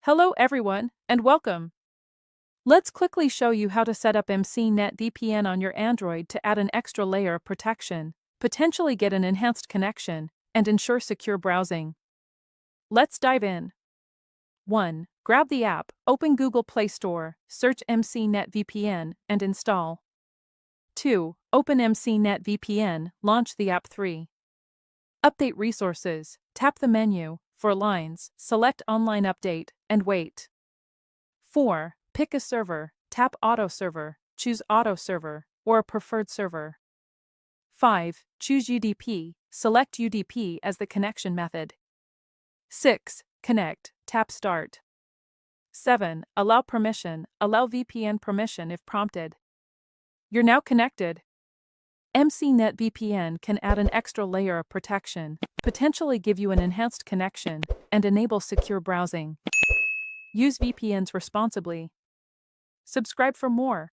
Hello everyone, and welcome. Let's quickly show you how to set up MC NetVPN on your Android to add an extra layer of protection, potentially get an enhanced connection, and ensure secure browsing. Let's dive in. 1. Grab the app, open Google Play Store, search MC NetVPN, and install. 2. Open MC NetVPN, launch the app. 3. Update resources, tap the menu, for lines, select Online Update, and wait. 4. Pick a server, tap Auto Server, choose Auto Server, or a preferred server. 5. Choose UDP, select UDP as the connection method. 6. Connect, tap Start. 7. Allow permission, allow VPN permission if prompted. You're now connected. MC NetVPN can add an extra layer of protection, potentially give you an enhanced connection, and enable secure browsing. Use VPNs responsibly. Subscribe for more.